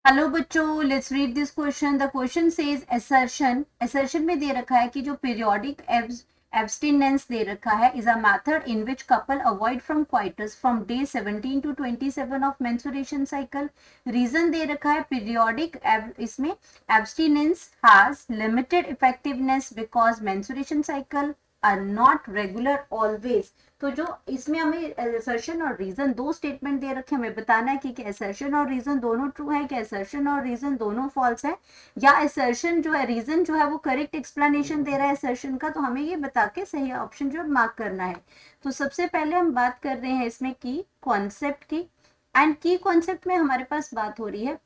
Hello बच्चों, let's read this question. The question says assertion में दे रखा है कि जो पीरियोडिक एब्सटिनेंस दे रखा है is a method in which couple avoid from coitus from day 17 to 27 of menstruation cycle. Reason दे रखा है पीरियोडिक इसमें abstinence has limited effectiveness because menstruation cycle are not regular always. तो जो इसमें हमें असर्शन और रीजन दो स्टेटमेंट दे रखे, हमें बताना है कि असर्शन और रीजन दोनों ट्रू है, कि असर्शन और रीजन दोनों फॉल्स है, या असर्शन जो है रीजन जो है वो करेक्ट एक्सप्लेनेशन दे रहा है असर्शन का। तो हमें ये बता के सही ऑप्शन जो मार्क करना है। तो सबसे पहले हम बात कर रहे हैं इसमें की कॉन्सेप्ट की, एंड की कॉन्सेप्ट में हमारे पास बात हो रही है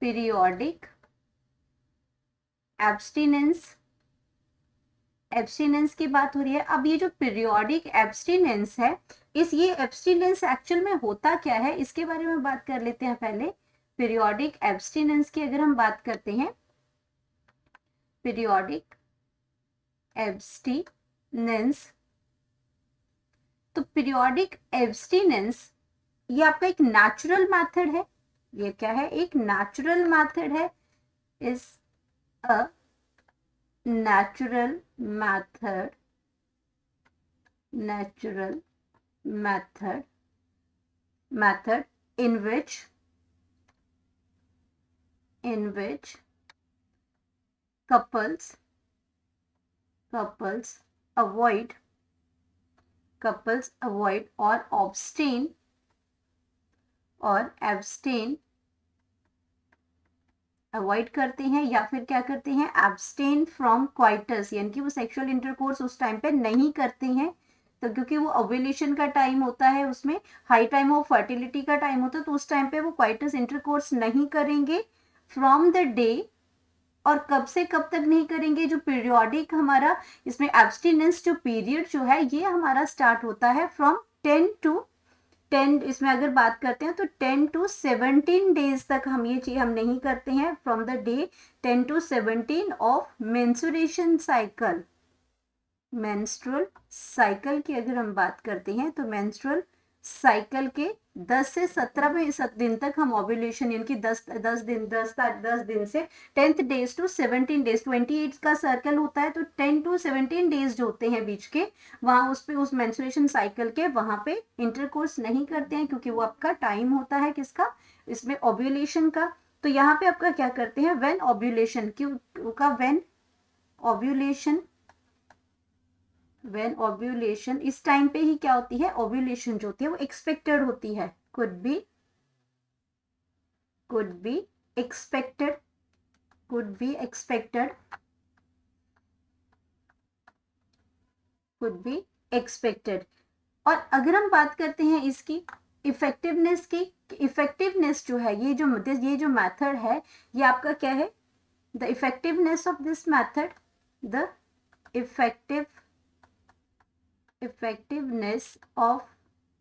पीरियोडिक एब्सटिनेंस एब्सटिनेंस की बात हो रही है। अब ये जो पीरियोडिक एब्सटिनेंस है, ये एब्सटिनेंस एक्चुअल में होता क्या है इसके बारे में बात कर लेते हैं पहले। पीरियोडिक एब्सटिनेंस की अगर हम बात करते हैं, पीरियोडिक एब्सटिनेंस, तो पीरियोडिक एब्सटिनेंस ये आपका एक नेचुरल मेथड है। ये क्या है? एक नेचुरल मेथड है। Is a natural method natural method in which couples avoid or abstain avoid करते हैं या फिर क्या करते हैं, एब्सटेन फ्रॉम क्वाइटस, यानी कि वो सेक्सुअल इंटरकोर्स उस टाइम पे नहीं करते हैं। तो क्योंकि वो ओव्यूलेशन का टाइम होता है, उसमें हाई टाइम ऑफ फर्टिलिटी का टाइम होता है, तो उस टाइम पे वो क्वाइटस इंटरकोर्स नहीं करेंगे फ्रॉम द डे। और कब से कब तक नहीं करेंगे? जो पीरियोडिक हमारा इसमें एब्सटिनेंस जो पीरियड जो है ये हमारा स्टार्ट होता है फ्रॉम 10 इसमें अगर बात करते हैं तो 10 टू 17 डेज तक हम ये चीज हम नहीं करते हैं from the day 10 to 17 of menstruation cycle. Menstrual cycle की अगर हम बात करते हैं तो मेंस्ट्रुअल साइकिल के 10 से 17वें दिन तक हम ओव्यूलेशन, यानी कि 10 दिन से 10th डेज टू 17 डेज, 28 का सर्कल होता है, तो 10 टू 17 डेज जो होते हैं बीच के, वहां उस पे उस मेंस्ट्रुएशन साइकिल के वहां पे इंटरकोर्स नहीं करते हैं, क्योंकि वो आपका टाइम होता है किसका, इसमें ओव्यूलेशन का। तो यहाँ पे आपका क्या करते हैं, व्हेन ओव्यूलेशन क्यों का व्हेन ओव्यूलेशन इस टाइम पे ही क्या होती है, ओव्यूलेशन जो होती है वो एक्सपेक्टेड होती है, could be expected could be expected। और अगर हम बात करते हैं इसकी इफेक्टिवनेस की, इफेक्टिवनेस जो है ये जो मेथड है ये आपका क्या है, the effectiveness of this method, the effectiveness of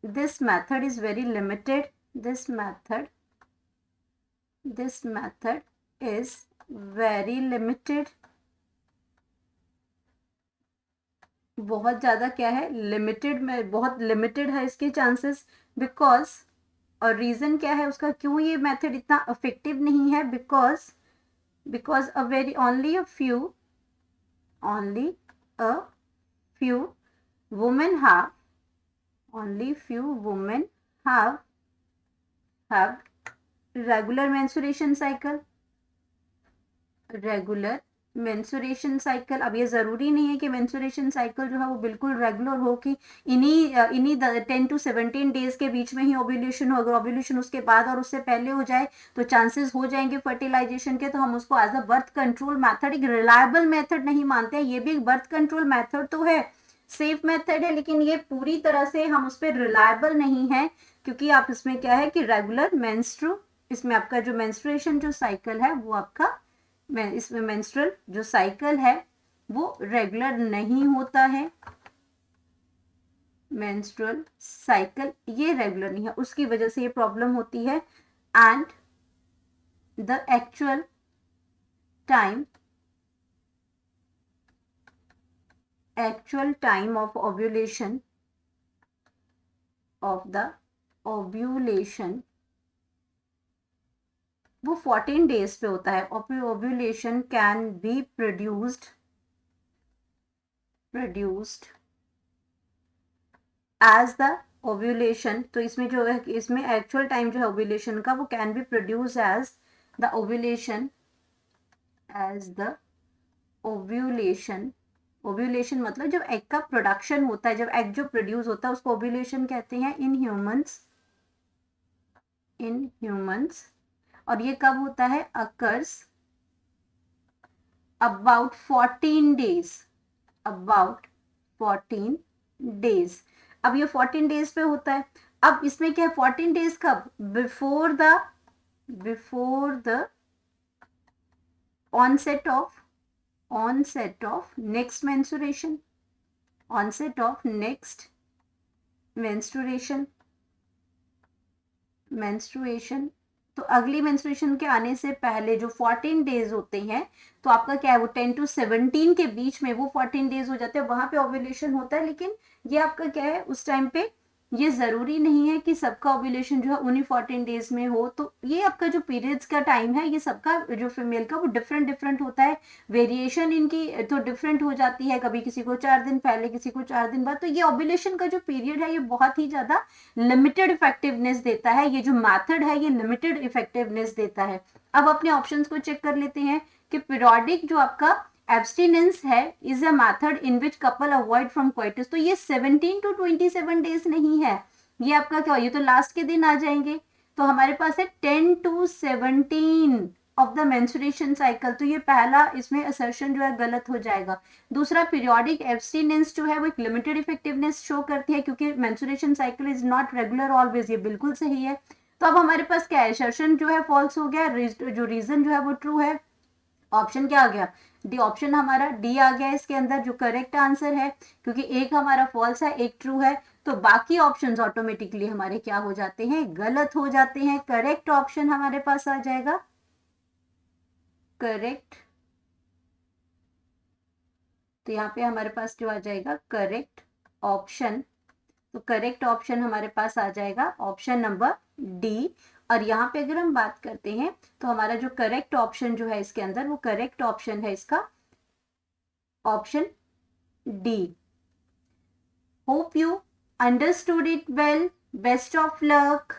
this method is very limited। this method is very limited। बहुत ज़्यादा क्या है, लिमिटेड में, बहुत लिमिटेड है इसके चांसेस। बिकॉज, और रीज़न क्या है उसका, क्यों ये मेथड इतना इफेक्टिव नहीं है, because a very only a few women have have regular menstruation cycle। Regular mensuration cycle. अब ये जरूरी नहीं है कि मेंसुरेशन साइकिल जो है वो बिल्कुल रेगुलर हो, कि इन्हीं 10 to 17 डेज के बीच में ही ओव्यूलेशन हो। अगर ओव्यूलेशन उसके बाद और उससे पहले हो जाए तो चांसेस हो जाएंगे फर्टिलाइजेशन के, तो हम उसको as a birth control method, एक रिलायबल मेथड नहीं मानते हैं। ये भी एक बर्थ कंट्रोल मेथड तो है, सेफ मेथड है, लेकिन ये पूरी तरह से हम उस पर रिलायबल नहीं है, क्योंकि आप इसमें क्या है कि रेगुलर इसमें आपका जो मेंस्ट्रुएशन जो साइकिल है वो आपका इसमें मेंस्ट्रुअल जो साइकिल है वो रेगुलर नहीं होता है। मेंस्ट्रुअल साइकिल ये रेगुलर नहीं है, उसकी वजह से ये प्रॉब्लम होती है। And the actual time of ovulation वो 14 डेज पे होता है। Ovulation can be produced as the ovulation, तो इसमें जो है, इसमें एक्चुअल टाइम जो है ओव्यूलेशन का, वो can be produce as the ovulation, as the ovulation. Ovulation मतलब जब एग का प्रोडक्शन होता है, जब एग जो प्रोड्यूस होता है उसको ओव्यूलेशन कहते हैं इन ह्यूमंस, और ये कब होता है, occurs about 14 days, about 14 days. अब ये 14 डेज पे होता है। अब इसमें क्या है, 14 डेज कब, before the onset of next menstruation, onset of next menstruation, तो अगली मेंस्ट्रुएशन के आने से पहले जो 14 डेज होते हैं, तो आपका क्या है, वो 10 to 17 के बीच में वो 14 डेज हो जाते हैं, वहां पे ओव्यूलेशन होता है। लेकिन ये आपका क्या है, उस टाइम पे ये जरूरी नहीं है कि सबका ओव्यूलेशन जो है उन्हीं 14 डेज में हो। तो ये आपका जो पीरियड्स का टाइम है, ये सबका जो फीमेल का वो डिफरेंट होता है, वेरिएशन इनकी तो डिफरेंट हो जाती है, कभी किसी को 4 दिन पहले, किसी को 4 दिन बाद। तो ये ओव्यूलेशन का जो पीरियड है, ये बहुत ही ज्यादा लिमिटेड इफेक्टिवनेस देता है। ये जो मेथड है, ये लिमिटेड इफेक्टिवनेस देता है। अब अपने ऑप्शंस को चेक कर लेते हैं कि पीरियोडिक जो आपका एब्सटिनेंस है is a method in which couple avoid from coitus, तो ये 17 to 27 डेज नहीं है, ये आपका क्या, ये तो लास्ट के दिन आ जाएंगे। तो हमारे पास है 10 to 17 of the menstruation cycle, तो ये पहला इसमें असर्शन जो है गलत हो जाएगा। दूसरा, पीरियोडिक एब्सटिनेंस जो है वो एक लिमिटेड इफेक्टिवनेस शो करती है, क्योंकि menstruation cycle is not regular always, ये बिल्कुल सही है। तो अब हमारे पास क्या है, असर्शन जो है फॉल्स हो गया, जो रीजन जो है वो ट्रू है। ऑप्शन क्या आ गया, डी, ऑप्शन हमारा डी आ गया इसके अंदर, जो करेक्ट आंसर है, क्योंकि एक हमारा फॉल्स है, एक ट्रू है। तो बाकी ऑप्शंस ऑटोमेटिकली हमारे क्या हो जाते हैं, गलत हो जाते हैं। करेक्ट ऑप्शन हमारे पास आ जाएगा, करेक्ट, तो यहाँ पे हमारे पास जो आ जाएगा करेक्ट ऑप्शन, तो करेक्ट ऑप्शन हमारे पास आ जाएगा ऑप्शन नंबर डी। और यहाँ पे अगर हम बात करते हैं, तो हमारा जो करेक्ट ऑप्शन जो है इसके अंदर, वो करेक्ट ऑप्शन है इसका option D. Hope you understood it well, best of luck.